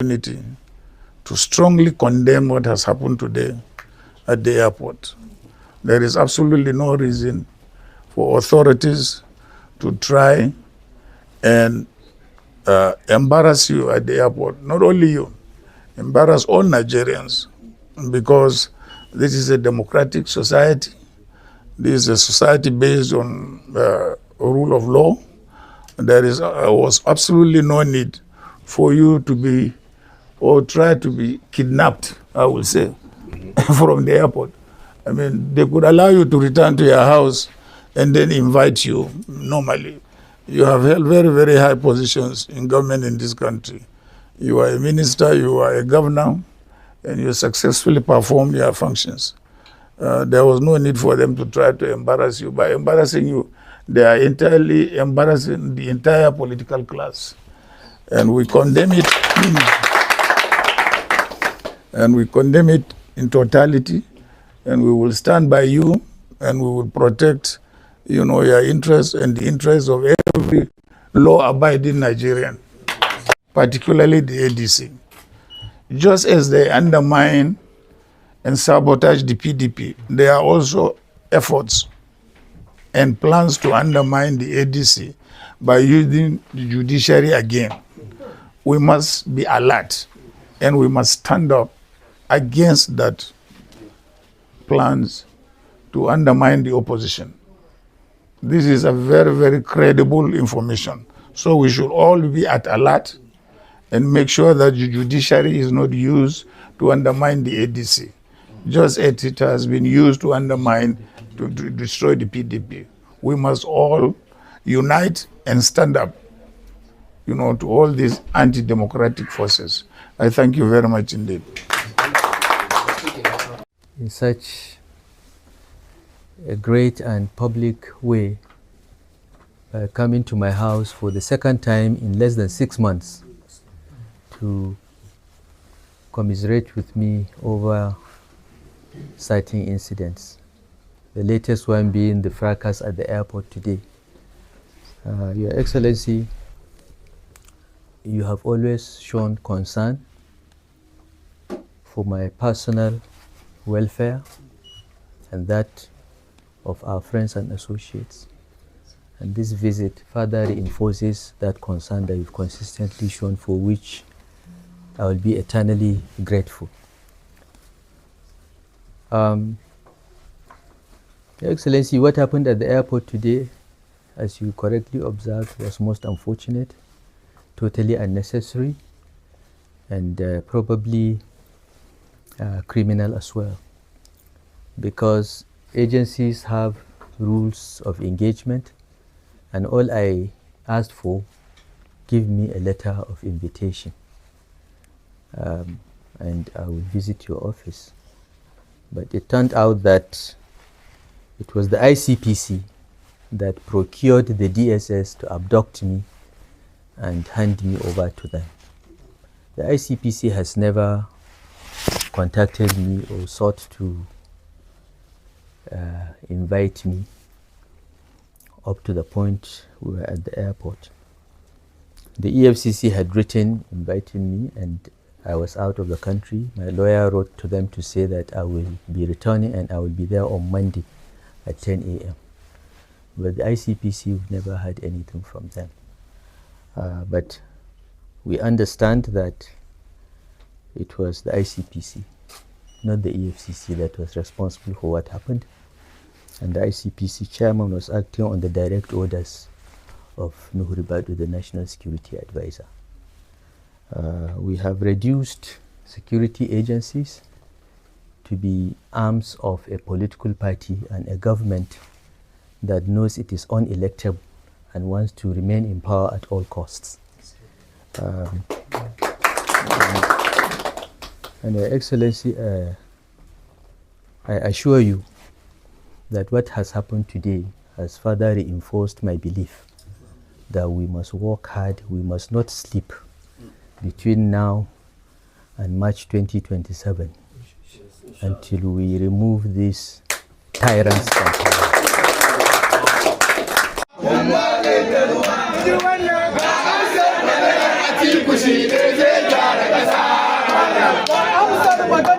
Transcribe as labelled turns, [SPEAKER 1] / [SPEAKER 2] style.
[SPEAKER 1] opportunity to strongly condemn what has happened today at the airport. There is absolutely no reason for authorities to try and embarrass you at the airport. Not only you, embarrass all Nigerians, because this is a democratic society. This is a society based on rule of law. There was absolutely no need for you to be or try to be kidnapped, I will say, from the airport. I mean, they could allow you to return to your house and then invite you normally. You have held very, very high positions in government in this country. You are a minister, you are a governor, and you successfully perform your functions. There was no need for them to try to embarrass you. By embarrassing you, they are entirely embarrassing the entire political class. And we condemn it. And we condemn it in totality. And we will stand by you, and we will protect, your interests and the interests of every law-abiding Nigerian, particularly the ADC. Just as they undermine and sabotage the PDP, there are also efforts and plans to undermine the ADC by using the judiciary again. We must be alert, and we must stand up against that plans to undermine the opposition. This is a very, very credible information. So we should all be at alert and make sure that the judiciary is not used to undermine the ADC, just as it has been used to undermine, to destroy the PDP. We must all unite and stand up, to all these anti-democratic forces. I thank you very much indeed.
[SPEAKER 2] In such a great and public way, coming to my house for the second time in less than 6 months to commiserate with me over certain incidents. The latest one being the fracas at the airport today. Your Excellency, you have always shown concern for my personal welfare and that of our friends and associates. And this visit further reinforces that concern that you've consistently shown, for which I will be eternally grateful. Your Excellency, what happened at the airport today, as you correctly observed, was most unfortunate, totally unnecessary, and probably criminal as well, because agencies have rules of engagement, and all I asked for, give me a letter of invitation, and I will visit your office. But it turned out that it was the ICPC that procured the DSS to abduct me and hand me over to them. The ICPC has never contacted me or sought to invite me up to the point we were at the airport. The EFCC had written inviting me, and I was out of the country. My lawyer wrote to them to say that I will be returning and I will be there on Monday at 10 a.m. But the ICPC, we've never had anything from them. But we understand that it was the ICPC, not the EFCC, that was responsible for what happened. And the ICPC chairman was acting on the direct orders of Nuhu Ribadu, the National Security Advisor. We have reduced security agencies to be arms of a political party and a government that knows it is unelectable and wants to remain in power at all costs. And Your Excellency, I assure you that what has happened today has further reinforced my belief that we must work hard, we must not sleep between now and March 2027 until we remove these tyrants from power.
[SPEAKER 3] I'm sorry, but